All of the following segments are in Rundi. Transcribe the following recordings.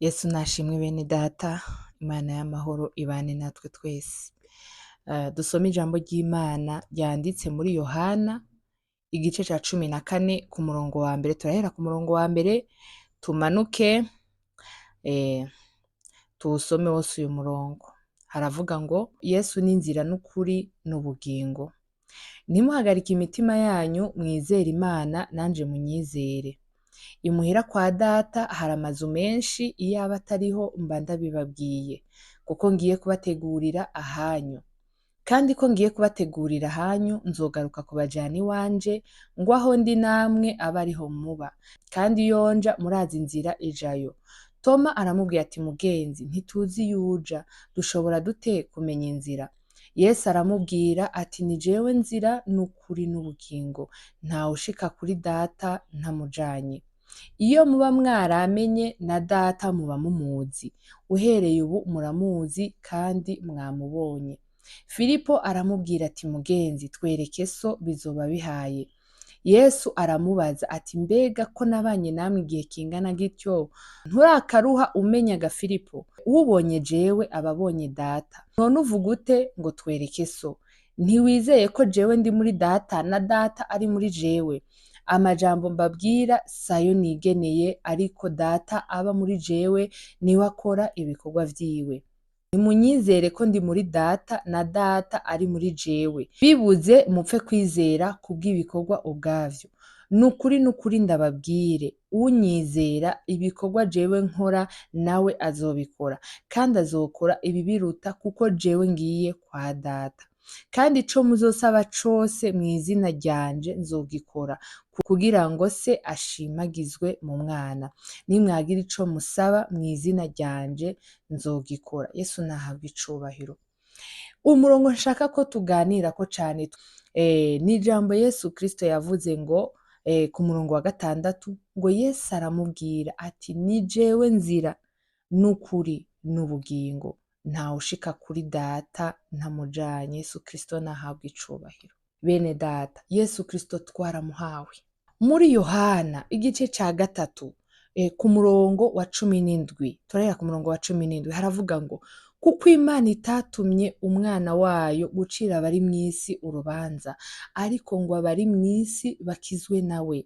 Yesu nashimwe bene data, Imana y'amahoro ibane natwe twese. Dusome ijambo ry'Imana ryanditse muri Yohana, igice ca 14 ku murongo wa mbere. Turahera ku murongo wa mbere tumanuke tuwusome wose uyu murongo. Haravuga ngo Yesu ni inzira n'ukuri n'ubugingo. Ntimuhagarike imitima yanyu, mwizere Imana nanje munyizere. Imuhira kwa data hari amazu menshi, iyaba atariho mba ndabibabwiye, kuko ngiye kubategurira ahanyu. Kandi ko ngiye kubategurira ahanyu, nzogaruka kubajana iwanje, ngo aho ndi namwe abe ariho muba. Kandi iyo nja murazi inzira ijayo. Toma aramubwira ati, mugenzi, ntituzi iyo uja, dushobora dute kumenya inzira? Yesu aramubwira ati, ni jewe nzira n'ukuri n'ubugingo, ntawe ushika kuri data ntamujanye. Iyo muba mwaramenye na data muba mumuzi, uhereye ubu muramuzi kandi mwamubonye. Filipo aramubwira ati, mugenzi, twereke so bizoba bihaye. Yesu aramubaza ati, mbega ko nabanye namwe igihe kingana gityo, nturakaruha umenyaga Filipo? Ubonye jewe ababonye data. None uvuga ute ngo twereke so? Ntiwizeye ko jewe ndi muri data na data ari muri jewe? Amajambo mbabwira sayo nigeneye, ariko data aba muri jewe niwe akora ibikorwa vyiwe. Nimunyizere ko ndi muri data na data ari muri jewe. Bibuze mupfe kwizera kubw'ibikorwa ubwavyo. Nukuri ndababwire, unyizera ibikorwa jewe nkora nawe azobikora, kandi azokora ibibiruta, kuko jewe ngiye kwa data. Kandi ico muzosaba cose mw'izina ryanje nzogikora, kugira ngo se ashimagizwe mu mwana. Nimwagira ico musaba mw'izina ryanje nzogikora. Yesu nahabwe icubahiro. Umurongo nshaka ko tuganirako cane ni ijambo Yesu Kristo yavuze ngo ku murongo wa 6, ngo Yesu aramubwira ati, ni jewe nzira n'ukuri n'ubugingo, ntawe ushika kuri data ntamujanye. Yesu Kristo nahabwe icubahiro. Bene data, Yesu Kristo twaramuhawe. Muri Yohana igice ca 3 ku murongo wa 17, turahera ku murongo wa 17, haravuga ngo, kuko Imana itatumye umwana wayo gucira abari mw'isi urubanza, ariko ngo abari mw'isi bakizwe nawe.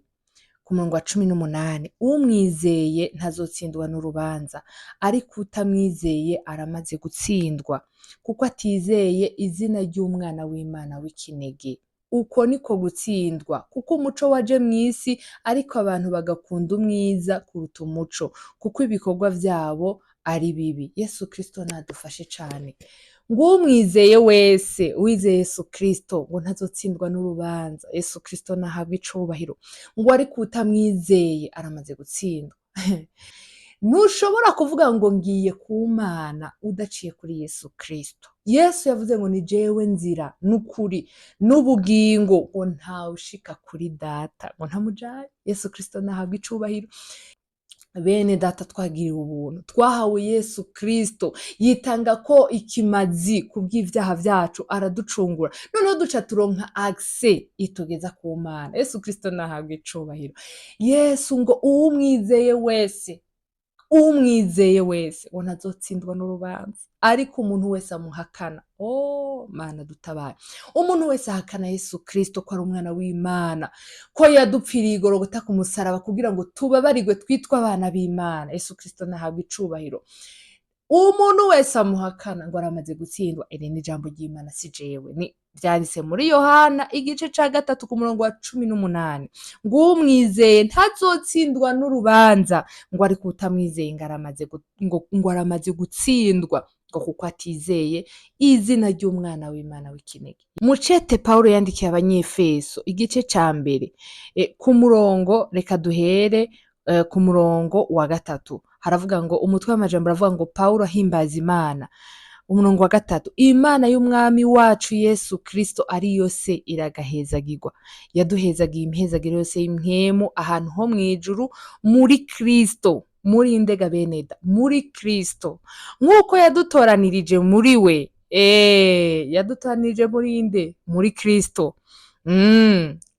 Ku murongo wa 18, umwizeye ntazotsindwa n'urubanza, ariko utamwizeye aramaze gutsindwa, kuko atizeye izina ry'umwana w'Imana w'ikinege. Uko niko gutsindwa, kuko umuco waje mw'isi, ariko abantu bagakunda umwiza kuruta umuco, kuko ibikorwa vyabo ari bibi. Yesu Kristo nadufashe cane. Ngo umwizeye wese, uwizeye Yesu Kristo, ngo ntazotsindwa n'urubanza. Yesu Kristo nahabwe icubahiro. Ngo ariko utamwizeye aramaze gutsindwa. Ntushobora kuvuga ngo ngiye ku Mana udaciye kuri Yesu Kristo. Yesu yavuze ngo ni jewe nzira n'ukuri n'ubugingo, ngo ntawe ushika kuri data ngo ntamujanye. Yesu Kristo nahabwe icubahiro. Bene data, twagiriwe ubuntu, twahawe Yesu Kristo, yitanga ko ikimazi kubw'ivyaha vyacu, araducungura, noneho duca turonka access itugeza ku Mana. Yesu Kristo nahabwe icubahiro. Yesu ngo umwizeye wese ngo ntazotsindwa n'urubanza, ariko umuntu wese amuhakana, Mana dutabare, umuntu wese ahakana Yesu Kristo ko ari umwana w'Imana, ko yadupfiriye igorogota ku musaraba kugira ngo tubabarirwe twitwa abana b'Imana. Yesu Kristo nahabwe icubahiro. Umuntu wese amuhakana ngo aramaze gutsindwa. Iri ni ijambo ry'Imana, si jewe. Ni vyanditse muri Yohana igice ca 3 ku murongo wa 18, ngo umwizeye ntazotsindwa n'urubanza, ngo ariko utamwizeye ngo aramaze gutsindwa, ngo kuko atizeye izina ry'umwana w'Imana w'ikinege. Mucete Paulo yandikiye Abanyefeso igice ca 2 ku murongo, reka duhere ku murongo wa 3. Haravuga ngo, umutwe w'amajambo aravuga ngo Paulo ahimbaza Imana. Umurongo wa 3, Imana y'umwami wacu Yesu Kristo ariyo se iragahezagirwa. Yaduhezagiye imihezagiro yose y'impwemu ahantu ho mw'ijuru muri Kristo. Muri ndega beneda, muri Kristo, nk'uko yadutoranirije muri we. Yadutoranirije muri nde? Muri Kristo.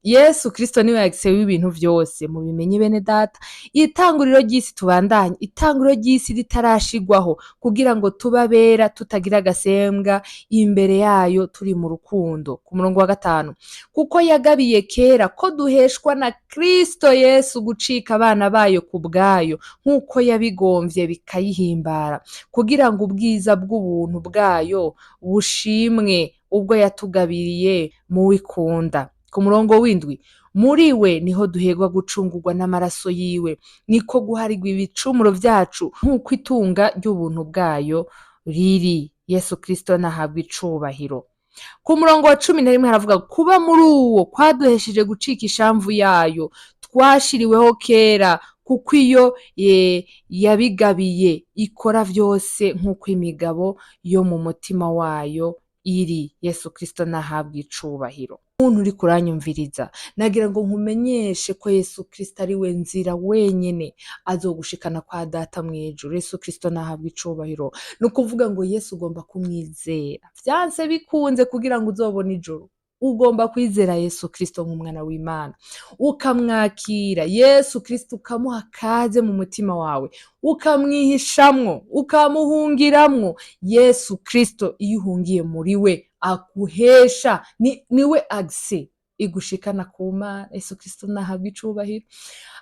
Yesu Kristo niwe yagise w'ibintu vyose. Mubimenye bene data, itanguriro ry'isi tubandanye, itanguriro ry'isi ritarashigwaho, kugira ngo tuba abera tutagira agasembwa imbere yayo turi mu rukundo. Ku murongo wa 5, kuko yagabiye kera ko duheshwa na Kristo Yesu gucika abana bayo ku bwayo, nk'uko yabigomvye bikayihimbara, kugira ngo ubwiza bw'ubuntu bwayo bushimwe ubwo yatugabiriye mu wikunda. Ku murongo w'indwi, muri we niho duherwa gucungurwa n'amaraso yiwe, niko guharigwa ibicumuro vyacu nk'uko itunga ry'ubuntu bwayo riri. Yesu Kristo nahabwa icubahiro. Ku murongo wa 11 haravuga kuba muri uwo kwaduhesheje gucika ishamvu yayo twashiriweho kera, kuko iyo yabigabiye ikora vyose nk'uko imigabo yo mu mutima wayo iri. Yesu Kristo nahabwa icubahiro. Muntu uri kuranyumviriza, nagira ngo nkumenyeshe ko Yesu Kristo ari we nzira wenyene azogushikana kwa data mw'ijuru. Yesu Kristo nahabwa icubahiro. Nukuvuga ngo Yesu ugomba kumwizera, vyanse bikunze kugira ngo uzobone ijuru. Ugomba kwizera Yesu Kristo nk'umwana w'Imana, ukamwakira Yesu Kristo, ukamuha kaze mu mutima wawe, ukamwihishamwo, ukamuhungiramwo. Yesu Kristo iyo uhungiye muri we akuhesha, niwe agise igushikana ku Mana. Yesu Kristo nahabwa icubahiro.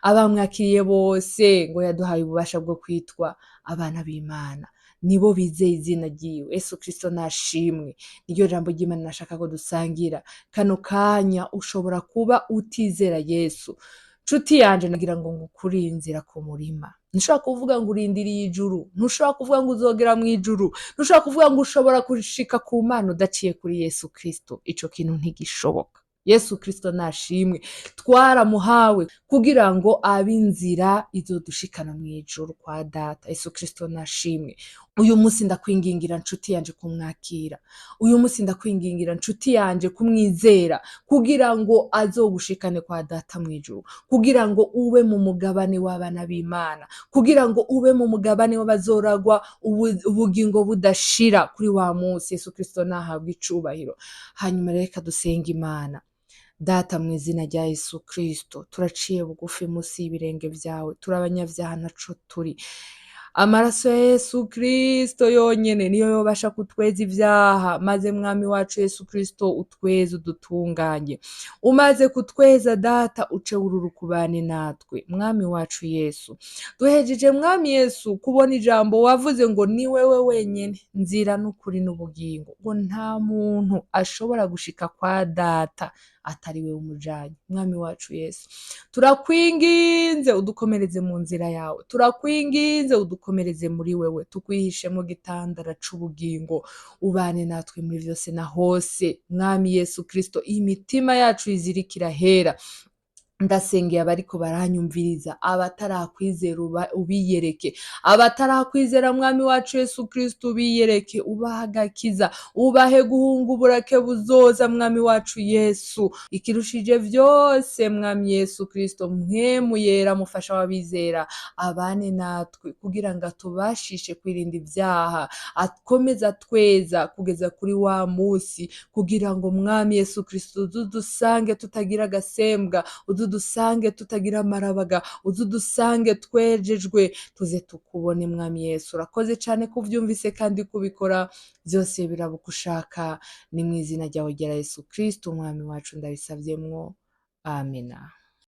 Abamwakiriye bose ngo yaduhaye ububasha bwo kwitwa abana b'Imana, nibo bizeye izina ryiwe. Yesu Kristo nashimwe. Niryo jambo ry'Imana nashaka ko dusangira kano kanya. Ushobora kuba utizera Yesu. Nshuti yanje, nagira ngo ngukuri inzira ku murima. Ntushobora kuvuga ngo urindiriye ijuru, ntushobora kuvuga ngo uzogera mu ijuru, ntushobora kuvuga ngo ushobora gushika ku Mana udaciye kuri Yesu Kristo. Ico kintu ntigishoboka. Yesu Kristo nashimwe. Twaramuhawe kugira ngo abe inzira izodushikana mw'ijuru kwa data. Yesu Kristo nashimwe. Uyu munsi ndakwingingira nshuti yanje kumwakira. Uyu munsi ndakwingingira nshuti yanje kumwizera, kugira ngo azogushikane kwa data mw'ijuru, kugira ngo ube mu mugabane w'abana b'Imana, kugira ngo ube mu mugabane w'abazoragwa ubugingo budashira kuri wa munsi. Yesu Kristo nahabwa icubahiro. Hanyuma reka dusenga Imana. Data, mu izina rya Yesu Kristo, turaciye bugufi munsi y'ibirenge vyawe, turabanyavyaha naco turi. Amaraso ya Yesu Kristo yonyene niyo yobasha kutweza ivyaha, maze mwami wacu Yesu Kristo utweze, udutunganye. Umaze kutweza data, uce ururukubane natwe. Mwami wacu Yesu, duhejeje mwami Yesu kubona ijambo wavuze ngo ni wewe wenyene nzira n'ukuri n'ubugingo, ngo nta muntu ashobora gushika kwa data atari wewe umujanye. Mwami wacu Yesu, turakwinginze udukomereze mu nzira yawe, turakwinginze udukomereze muri wewe, tukwihishe mu gitandara c'ubugingo, ubane natwe muri vyose na hose. Mwami Yesu Kristo, imitima yacu izirikira hera. Ndasengeye abariko baranyumviriza, abatarakwizera ubiyereke, abatarakwizera mwami wacu Yesu Kristo ubiyereke, ubahe agakiza, ubahe guhunga uburake buzoza mwami wacu Yesu. Ikirushije vyose mwami Yesu Kristo, mpwemu yera mufasha w'abizera abane natwe, kugira ngo atubashishe kwirinda ivyaha, akomeza tweza kugeza kuri wa musi, kugira ngo mwami Yesu Kristo udusange tutagira agasembwa, udusange tutagira amarabaga, udusange twejejwe, tuze tukubone mwami Yesu. Urakoze cane kuvyumvise kandi kubikora, vyose birabukushaka. Ni mw'izina ryawe rya Yesu Kristo umwami wacu ndabisavyemwo. Amina.